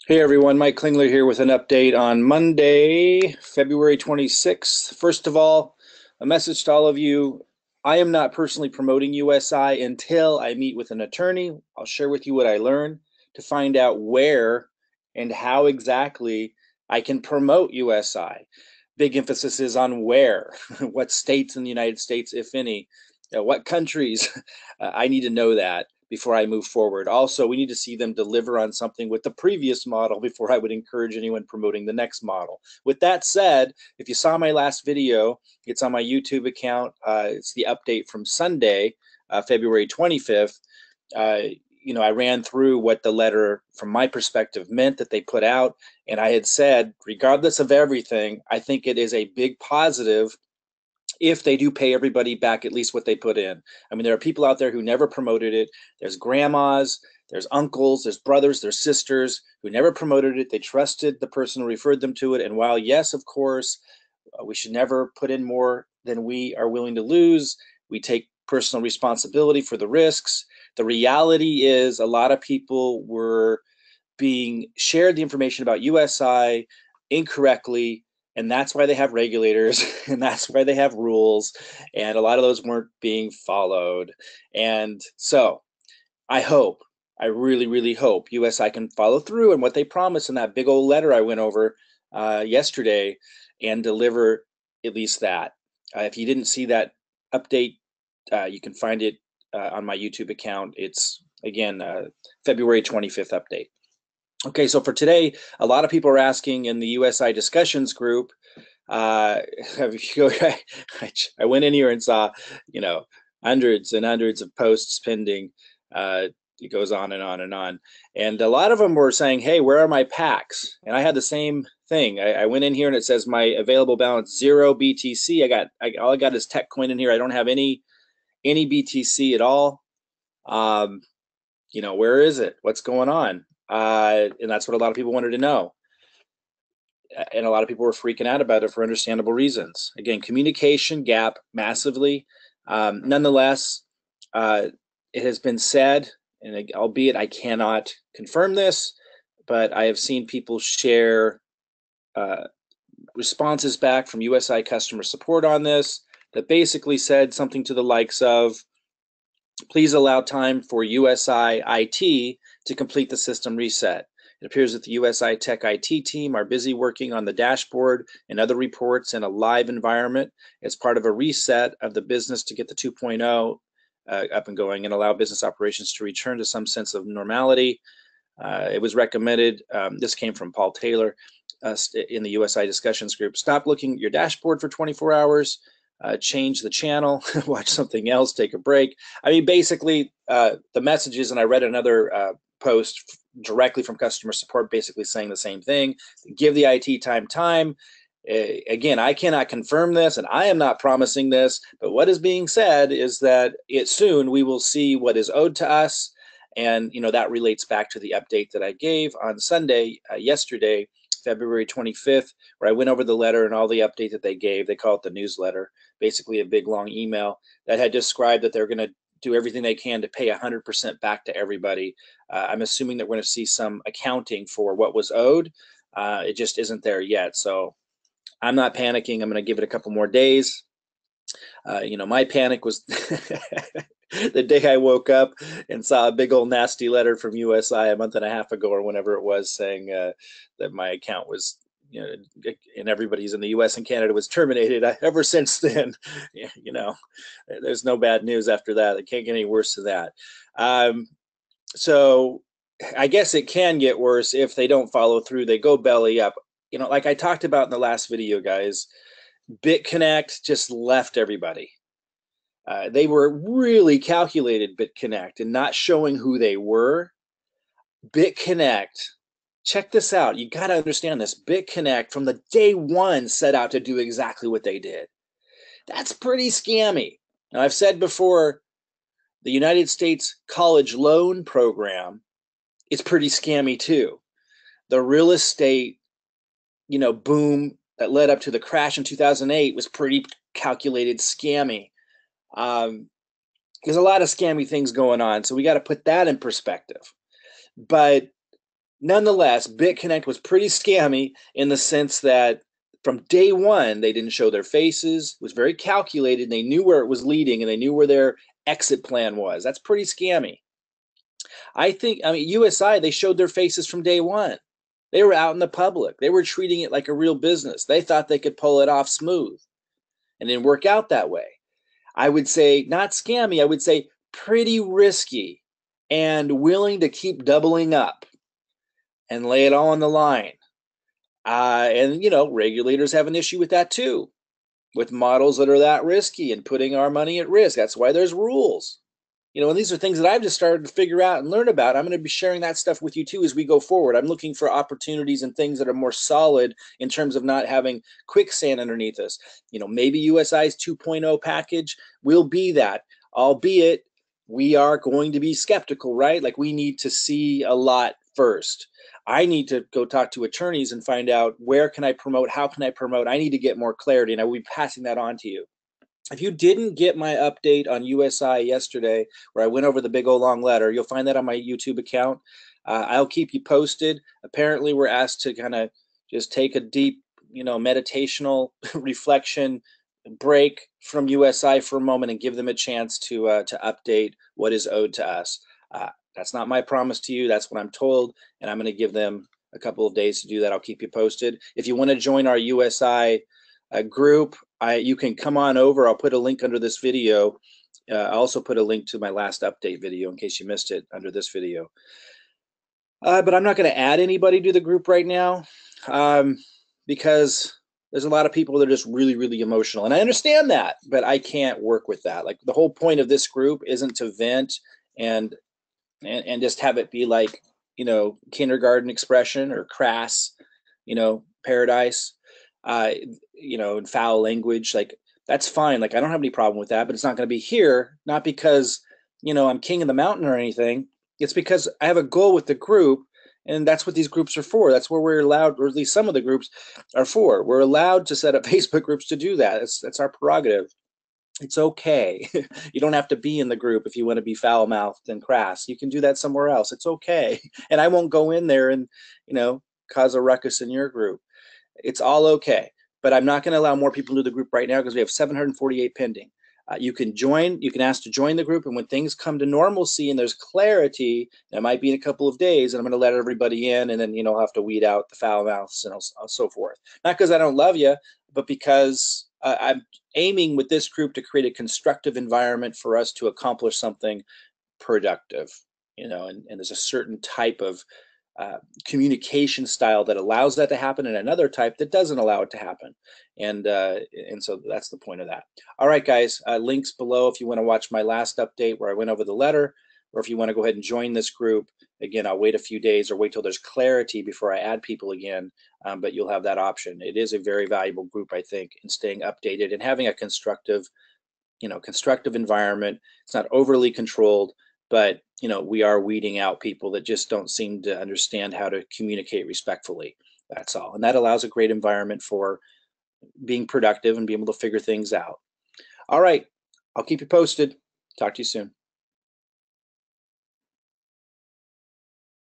Hey everyone, Mike Klingler here with an update on Monday, February 26th. First of all, a message to all of you. I am not personally promoting USI until I meet with an attorney. I'll share with you what I learned to find out where and how exactly I can promote USI. Big emphasis is on where, what states in the United States, if any, what countries. I need to know that before I move forward. Also, we need to see them deliver on something with the previous model before I would encourage anyone promoting the next model. With that said, if you saw my last video, it's on my YouTube account. It's the update from Sunday, February 25th. I ran through what the letter, from my perspective, meant that they put out. And I had said, regardless of everything, I think it is a big positive if they do pay everybody back at least what they put in. I mean, there are people out there who never promoted it. There's grandmas, there's uncles, there's brothers, there's sisters who never promoted it. They trusted the person who referred them to it. And while, yes, of course, we should never put in more than we are willing to lose, we take personal responsibility for the risks. The reality is a lot of people were being shared the information about USI incorrectly, and that's why they have regulators and that's why they have rules, and a lot of those weren't being followed. And so I really hope USI can follow through on what they promised in that big old letter I went over yesterday and deliver at least that. If you didn't see that update, you can find it on my YouTube account. It's again February 25th update. Okay, so for today, a lot of people are asking in the USI discussions group. Uh, I went in here and saw, you know, hundreds and hundreds of posts pending. It goes on and on and on. And a lot of them were saying, hey, where are my packs? And I had the same thing. I went in here and it says my available balance 0 BTC. All I got is tech coin in here. I don't have any BTC at all. Um, where is it? What's going on? And that's what a lot of people wanted to know. And a lot of people were freaking out about it for understandable reasons. Again, communication gap massively. Nonetheless, it has been said, and albeit I cannot confirm this, but I have seen people share uh, responses back from USI customer support on this that basically said something to the likes of, please allow time for USI IT to complete the system reset. It appears that the usi-tech IT team are busy working on the dashboard and other reports in a live environment as part of a reset of the business to get the 2.0 up and going and allow business operations to return to some sense of normality. It was recommended, this came from Paul Taylor in the USI discussions group, stop looking at your dashboard for 24 hours, change the channel, watch something else, take a break. I mean, basically, the messages, and I read another post directly from customer support basically saying the same thing. Give the IT time. Again, I cannot confirm this and I am not promising this, but what is being said is that soon we will see what is owed to us. And that relates back to the update that I gave on Sunday, yesterday, February 25th, where I went over the letter and all the update that they gave. They call it the newsletter, basically a big long email that had described that they're going to do everything they can to pay 100% back to everybody. I'm assuming that we're going to see some accounting for what was owed. It just isn't there yet. So I'm not panicking. I'm going to give it a couple more days. My panic was the day I woke up and saw a big old nasty letter from USI a month and a half ago or whenever it was saying that my account was, and everybody's in the US and Canada was terminated. Ever since then, there's no bad news after that. It can't get any worse than that. So I guess it can get worse if they don't follow through. They go belly up. Like I talked about in the last video, guys, BitConnect just left everybody. They were really calculated, BitConnect, and not showing who they were. BitConnect, check this out. You got to understand this. BitConnect from the day one set out to do exactly what they did. That's pretty scammy. Now, I've said before, the United States college loan program is pretty scammy too. The real estate, boom that led up to the crash in 2008 was pretty calculated scammy. There's a lot of scammy things going on, so we got to put that in perspective. But Nonetheless, BitConnect was pretty scammy in the sense that from day one, they didn't show their faces. It was very calculated. They knew where it was leading and they knew where their exit plan was. That's pretty scammy. I mean, USI, they showed their faces from day one. They were out in the public. They were treating it like a real business. They thought they could pull it off smooth, and it didn't work out that way. I would say not scammy. I would say pretty risky and willing to keep doubling up and lay it all on the line. And, you know, regulators have an issue with that too, with models that are that risky and putting our money at risk. That's why there's rules. You know, and these are things that I've just started to figure out and learn about. I'm going to be sharing that stuff with you too as we go forward. I'm looking for opportunities and things that are more solid in terms of not having quicksand underneath us. You know, maybe USI's 2.0 package will be that, albeit we are going to be skeptical, right? Like we need to see a lot first. I need to go talk to attorneys and find out where can I promote, how can I promote. I need to get more clarity, and I will be passing that on to you. If you didn't get my update on USI yesterday, where I went over the big old long letter, you'll find that on my YouTube account. I'll keep you posted. Apparently, we're asked to kind of just take a deep, you know, meditational reflection break from USI for a moment and give them a chance to update what is owed to us. That's not my promise to you. That's what I'm told, and I'm going to give them a couple of days to do that. I'll keep you posted. If you want to join our USI group, you can come on over. I'll put a link under this video. I also put a link to my last update video in case you missed it under this video. But I'm not going to add anybody to the group right now because there's a lot of people that are just really, really emotional. And I understand that, but I can't work with that. Like the whole point of this group isn't to vent and just have it be like, you know, kindergarten expression or crass, you know, paradise. You know, and foul language, like that's fine. Like I don't have any problem with that, but it's not going to be here, not because, you know, I'm king of the mountain or anything. It's because I have a goal with the group, and that's what these groups are for. That's where we're allowed, or at least some of the groups are for. We're allowed to set up Facebook groups to do that. That's our prerogative. It's okay. You don't have to be in the group if you want to be foul-mouthed and crass. You can do that somewhere else. It's okay. And I won't go in there and, you know, cause a ruckus in your group. It's all okay, but I'm not going to allow more people into the group right now because we have 748 pending. You can join, you can ask to join the group, and when things come to normalcy and there's clarity, that might be in a couple of days, and I'm going to let everybody in, and then, you know, I'll have to weed out the foul mouths and so forth. Not because I don't love you, but because I'm aiming with this group to create a constructive environment for us to accomplish something productive, you know, and there's a certain type of communication style that allows that to happen, and another type that doesn't allow it to happen. And so that's the point of that. All right, guys, links below if you want to watch my last update where I went over the letter, or if you want to go ahead and join this group. Again, I'll wait a few days or wait till there's clarity before I add people again, but you'll have that option. It is a very valuable group, I think, in staying updated and having a constructive, you know, constructive environment. It's not overly controlled, but, you know, we are weeding out people that just don't seem to understand how to communicate respectfully. That's all. And that allows a great environment for being productive and being able to figure things out. All right. I'll keep you posted. Talk to you soon.